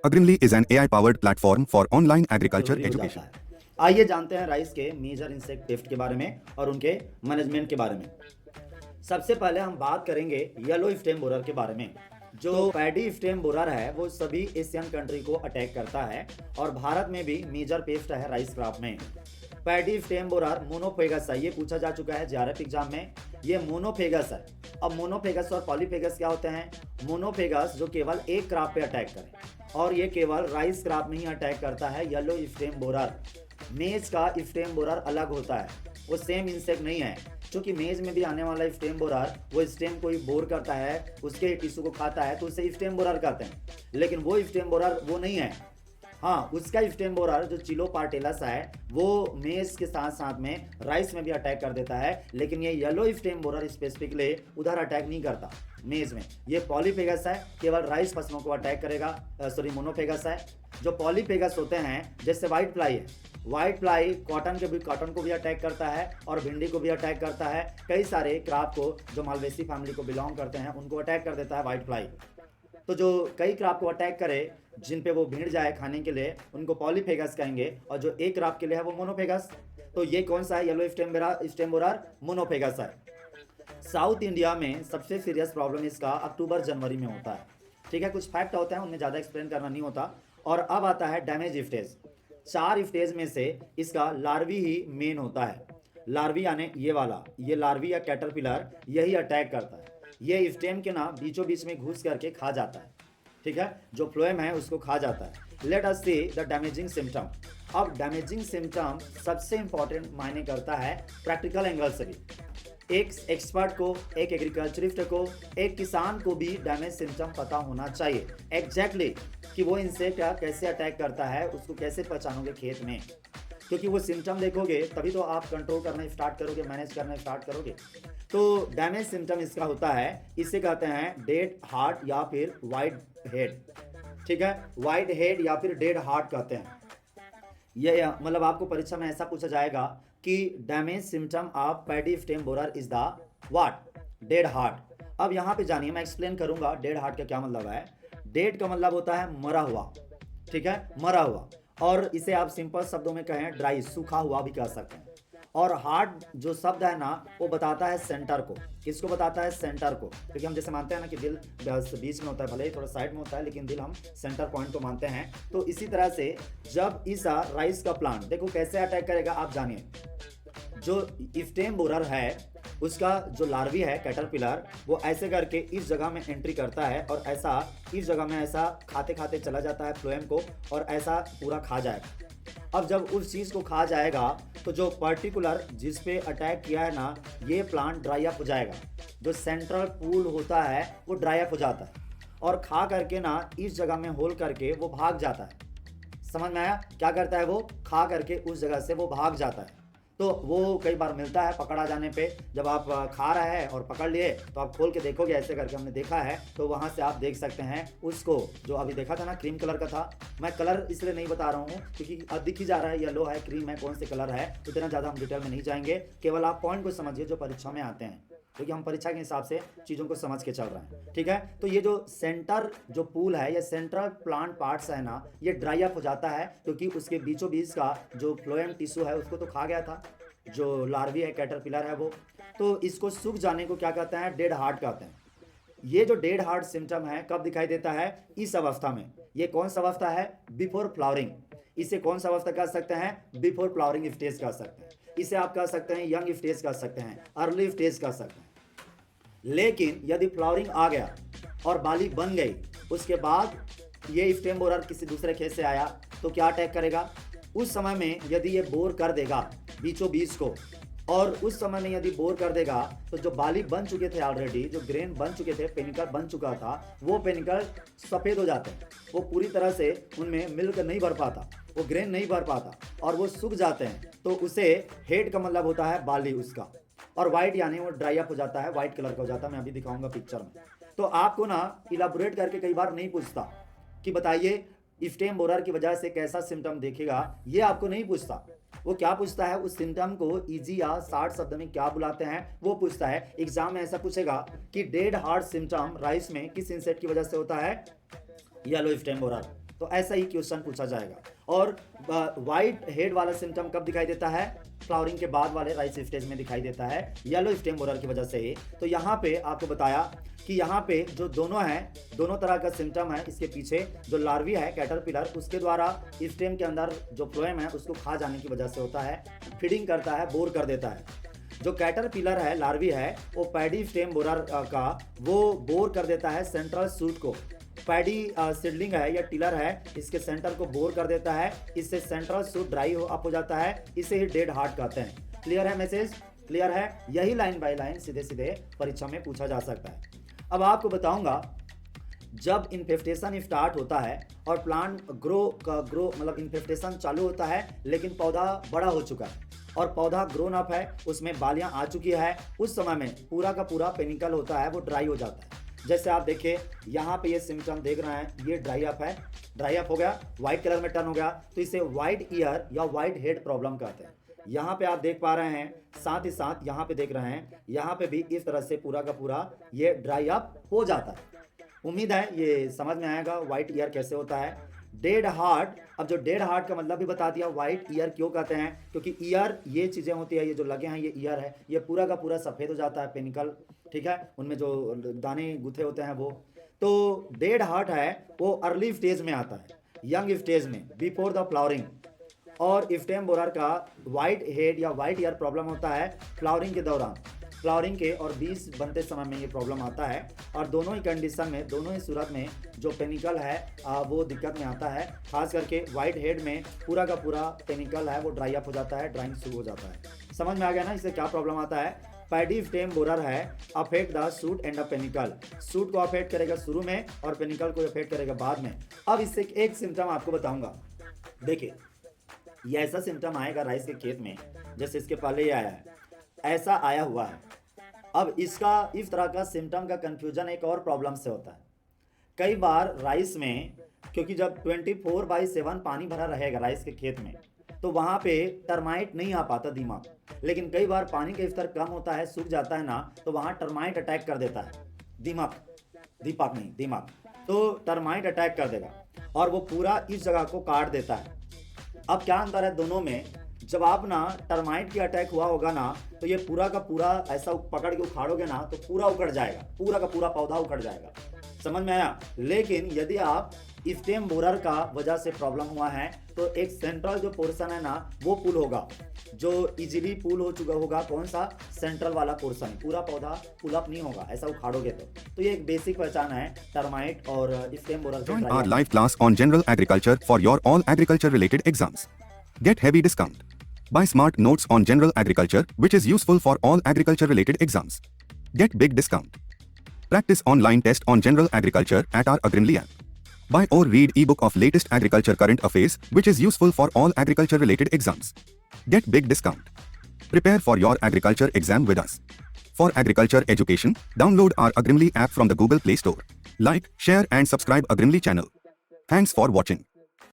Agrimly is an AI-powered platform for online agriculture जरूरी हो जाता education. है। आइए जानते हैं राइस के मेजर इंसेक्ट पेस्ट के बारे में और उनके मैनेजमेंट के बारे में। सबसे पहले हम बात करेंगे येलो स्टेम बोरर के बारे में। जो पैडी स्टेम बोरर है वो सभी एशियन कंट्री को अटैक करता है और भारत में भी मेजर पेस्ट है राइस क्रॉप में। पैडी स्टेम बोरर मोनोफेगस है, ये पूछा जा चुका है जेआरएफ एग्जाम में। ये मोनोफेगस है। अब मोनोफेगस और पॉलीफेगस क्या होते हैं? मोनोफेगस जो केवल एक क्रॉप पे अटैक करे और ये केवल राइस क्रॉप में ही अटैक करता है येलो स्टेम बोरर। मेज का स्टेम बोरर अलग होता है, वो सेम इंसेक्ट नहीं है। क्योंकि मेज में भी आने वाला स्टेम बोरर वो स्टेम को ही बोर करता है, उसके टिश्यू को खाता है, तो उसे स्टेम बोरर कहते हैं। लेकिन वो स्टेम बोरर वो नहीं है। हाँ, उसका स्टेम बोरर जो चिलोपार्टेलस है वो मेज के साथ साथ में राइस में भी अटैक कर देता है, लेकिन ये येलो स्टेम बोरर स्पेसिफिकली उधर अटैक नहीं करता मेज में। ये पॉलीफेगस है, केवल राइस फसलों को अटैक करेगा। मोनोफेगस है। जो पॉलीफेगस होते हैं जैसे व्हाइट फ्लाई है, व्हाइट फ्लाई कॉटन को भी अटैक करता है और भिंडी को भी अटैक करता है। कई सारे क्रॉप को जो मालवेसी फैमिली को बिलोंग करते हैं उनको अटैक कर देता है व्हाइट फ्लाई। तो जो कई क्रॉप को अटैक करे जिन पे वो भीड़ जाए खाने के लिए उनको पॉलीफेगस कहेंगे, और जो एक क्रॉप के लिए है वो मोनोफेगस। तो ये कौन सा है? येलो स्टेम बोरर मोनोफेगस है। साउथ इंडिया में सबसे सीरियस प्रॉब्लम इसका अक्टूबर जनवरी में होता है। ठीक है, कुछ फैक्ट होते हैं, उनमें ज़्यादा एक्सप्लेन करना नहीं होता। और अब आता है डैमेज स्टेज। 4 स्टेज में से इसका लार्वी ही मेन होता है। लार्वी यानी ये वाला, ये लार्वी या कैटरपिलर यही अटैक करता है। ये स्टेम के ना बीचों बीच में घुस करके खा जाता है। ठीक है, जो फ्लोएम है उसको खा जाता है। Let us see the damaging symptom. अब डैमेजिंग सिम्टम सबसे इंपॉर्टेंट मायने करता है प्रैक्टिकल एंगल से भी। एक एक्सपर्ट को, एक एग्रीकल्चरिस्ट को, एक किसान को भी डैमेज सिम्टम पता होना चाहिए एग्जैक्टली कि वो इंसेक्ट कैसे अटैक करता है, उसको कैसे पहचानोगे खेत में। क्योंकि वो सिम्टम देखोगे तभी तो आप कंट्रोल करना स्टार्ट करोगे, मैनेज करना स्टार्ट करोगे। तो डैमेज सिम्टम इसका होता है, इसे कहते हैं डेड हार्ट या फिर वाइट हेड। ठीक है, वाइट हेड या फिर डेड हार्ट कहते हैं। ये मतलब आपको परीक्षा में ऐसा पूछा जाएगा कि damage symptom of paddy stem borer is the what? Dead heart. अब यहाँ पे जानिए, मैं एक्सप्लेन करूंगा डेड हार्ट का क्या मतलब है। डेड का मतलब होता है मरा हुआ। ठीक है, मरा हुआ। और इसे आप सिंपल शब्दों में कहें ड्राई, सूखा हुआ भी कह सकते हैं। और हार्ट जो शब्द है ना वो बताता है सेंटर को। किसको बताता है? सेंटर को। क्योंकि हम जैसे मानते हैं ना कि दिल बीच में होता है, भले ही थोड़ा साइड में होता है, लेकिन दिल हम सेंटर पॉइंट को मानते हैं। तो इसी तरह से जब इस राइस का प्लांट देखो कैसे अटैक करेगा, आप जानिए। जो स्टेम बोरर है उसका जो लार्वी है कैटरपिलर, वो ऐसे करके इस जगह में एंट्री करता है और ऐसा इस जगह में ऐसा खाते खाते चला जाता है फ्लोएम को और ऐसा पूरा खा जाएगा। अब जब उस चीज़ को खा जाएगा तो जो पर्टिकुलर जिस पे अटैक किया है ना, ये प्लांट ड्राई अप हो जाएगा। जो सेंट्रल पूल होता है वो ड्राई अप हो जाता है और खा करके ना इस जगह में होल करके वो भाग जाता है। समझ में आया? क्या करता है? वो खा करके उस जगह से वो भाग जाता है। तो वो कई बार मिलता है पकड़ा जाने पे। जब आप खा रहे हैं और पकड़ लिए तो आप खोल के देखोगे, ऐसे करके हमने देखा है, तो वहाँ से आप देख सकते हैं उसको। जो अभी देखा था ना क्रीम कलर का था, मैं कलर इसलिए नहीं बता रहा हूँ क्योंकि दिख ही जा रहा है येलो है, क्रीम है, कौन से कलर है, तो इतना ज़्यादा हम डिटेल में नहीं जाएंगे। केवल आप पॉइंट को समझिए जो परीक्षा में आते हैं, क्योंकि हम परीक्षा के हिसाब से चीज़ों को समझ के चल रहे हैं। ठीक है, तो ये जो सेंटर जो पूल है, ये सेंट्रल प्लांट पार्ट्स है ना, ये ड्राई अप हो जाता है क्योंकि उसके बीचों बीच का जो फ्लोएम टिश्यू है उसको तो खा गया था, जो लार्वी है कैटरपिलर है वो। तो इसको सूख जाने को क्या कहते हैं? डेड हार्ट कहते हैं। ये जो डेड हार्ट सिम्टम है कब दिखाई देता है? इस अवस्था में। ये कौन सा अवस्था है? Before flowering. इसे कौन सा अवस्था कह सकते हैं? बिफोर फ्लावरिंग स्टेज कह सकते हैं। इसे आप कह सकते हैं यंग स्टेज कह सकते हैं, अर्ली स्टेज कह सकते हैं। लेकिन यदि फ्लावरिंग आ गया और बाली बन गई, उसके बाद ये स्टेम बोरर किसी दूसरे खेत से आया तो क्या अटैक करेगा? उस समय में यदि ये बोर कर देगा बीचों बीच को, और उस समय में यदि बोर कर देगा तो जो बाली बन चुके थे ऑलरेडी, जो ग्रेन बन चुके थे, पेनिकल बन चुका था, वो पेनिकल सफ़ेद हो जाते हैं। वो पूरी तरह से उनमें मिल्क नहीं भर पाता, वो ग्रेन नहीं भर पाता और वो सूख जाते हैं। तो उसे हेड का मतलब होता है बाली उसका, और वाइट यानी वो ड्राई अप हो जाता है, वाइट कलर का हो जाता है। मैं अभी दिखाऊंगा पिक्चर में। तो आपको ना इलाबोरेट करके कई बार नहीं पूछता कि बताइए स्टेम बोरर की वजह से कैसा सिम्टम देखेगा, ये आपको नहीं पूछता। वो क्या पूछता है? उस सिम्टम को इजी या शार्ट शब्द में क्या बुलाते हैं वो पूछता है। एग्जाम में ऐसा पूछेगा कि डेड हार्ट सिम्टम राइस में किस इंसेक्ट की वजह से होता है? Yellow stem borer. तो ऐसा ही क्वेश्चन पूछा जाएगा। और वाइट हेड वाला सिम्टम कब दिखाई देता है? फ्लावरिंग के बाद वाले राइस स्टेज में दिखाई देता है येलो स्टेम बोरर की वजह से। तो यहाँ पे आपको बताया कि यहाँ पे जो दोनों हैं, दोनों तरह का सिम्टम है। इसके पीछे जो लार्वी है कैटरपिलर, उसके द्वारा स्टेम के अंदर जो फ्लोएम है उसको खा जाने की वजह से होता है, फीडिंग करता है, बोर कर देता है। जो कैटरपिलर है, लार्वी है, वो पैडी स्टेम बोरर का वो बोर कर देता है सेंट्रल सूट को। पैडी सीडलिंग है या टिलर है, इसके सेंटर को बोर कर देता है, इससे सेंट्रल सूट ड्राई अप हो जाता है, इसे ही डेड हार्ट कहते हैं। क्लियर है मैसेज? क्लियर है? यही लाइन बाय लाइन सीधे सीधे परीक्षा में पूछा जा सकता है। अब आपको बताऊंगा, जब इन्फेस्टेशन स्टार्ट होता है और प्लांट ग्रो मतलब इन्फेस्टेशन चालू होता है लेकिन पौधा बड़ा हो चुका है और पौधा ग्रोन अप है, उसमें बालियां आ चुकी है, उस समय में पूरा का पूरा पेनिकल होता है वो ड्राई हो जाता है। जैसे आप देखिए यहाँ पे ये सिम्टम देख रहे हैं, ये ड्राई अप है, ड्राई अप हो गया, व्हाइट कलर में टर्न हो गया, तो इसे व्हाइट ईयर या व्हाइट हेड प्रॉब्लम कहते हैं। यहाँ पे आप देख पा रहे हैं, साथ ही साथ यहाँ पे देख रहे हैं, यहाँ पे भी इस तरह से पूरा का पूरा ये ड्राई अप हो जाता है। उम्मीद है ये समझ में आएगा व्हाइट ईयर कैसे होता है। डेड हार्ट, अब जो डेड हार्ट का मतलब भी बता दिया, व्हाइट ईयर क्यों कहते हैं, क्योंकि ईयर ये चीज़ें होती है, ये जो लगे हैं ये ईयर है, ये पूरा का पूरा सफ़ेद हो जाता है पेनिकल, ठीक है, उनमें जो दाने गुथे होते हैं वो। तो डेड हार्ट है वो अर्ली स्टेज में आता है, यंग स्टेज में, बिफोर द फ्लावरिंग। और स्टेम बोरर का व्हाइट हेड या व्हाइट ईयर प्रॉब्लम होता है फ्लावरिंग के दौरान, फ्लावरिंग के और बीज बनते समय में ये प्रॉब्लम आता है। और दोनों ही कंडीशन में, दोनों ही सूरत में जो पेनिकल है वो दिक्कत में आता है। खास करके वाइट हेड में पूरा का पूरा पेनिकल है वो ड्राई अप हो जाता है, ड्राइंग शुरू हो जाता है। समझ में आ गया ना इससे क्या प्रॉब्लम आता है? पैडी स्टेम बोरर है affect the suit and the panicle, suit को अफेक्ट करेगा शुरू में और पेनिकल को अफेक्ट करेगा बाद में। अब इससे एक सिम्टम आपको बताऊंगा, देखिए ये ऐसा सिम्टम आएगा राइस के खेत में जैसे इसके पहले ही आया है, ऐसा आया हुआ है। अब इसका इस तरह का सिम्टम का कंफ्यूजन एक और प्रॉब्लम से होता है। कई बार राइस में, क्योंकि जब 24/7 पानी भरा रहेगा राइस के खेत में, तो वहाँ पे टर्माइट नहीं आ पाता दिमाग। लेकिन कई बार पानी का स्तर कम होता है, सूख जाता है ना, तो वहाँ टर्माइट अटैक कर देता है, दिमाग, तो टर्माइट अटैक कर देगा और वो पूरा इस जगह को काट देता है। अब क्या अंतर है दोनों में? जब आप ना टर्माइट की अटैक हुआ होगा ना, तो ये पूरा का पूरा ऐसा पकड़ के उखाड़ोगे ना तो पूरा उखड़ जाएगा, पूरा का पूरा पौधा उखड़ जाएगा। समझ में आया? लेकिन यदि आप स्टेम बोरर का वजह से प्रॉब्लम हुआ है तो एक सेंट्रल जो पोर्शन है ना वो पुल होगा, जो इजीली पुल हो चुका होगा। कौन सा? सेंट्रल वाला पोर्शन, पूरा पौधा पुल अप नहीं होगा ऐसा उखाड़ोगे तो ये एक बेसिक पहचान है टर्माइट और stem borer. Join our live class on general agriculture for your all agriculture related exams. Get heavy discount. Buy smart notes on general agriculture which is useful for all agriculture related exams. Get big discount. Practice online test on general agriculture at our Agrimly app. Buy or read ebook of latest agriculture current affairs which is useful for all agriculture related exams. Get big discount. Prepare for your agriculture exam with us. For agriculture education, download our Agrimly app from the Google Play Store. Like, share and subscribe Agrimly channel. Thanks for watching.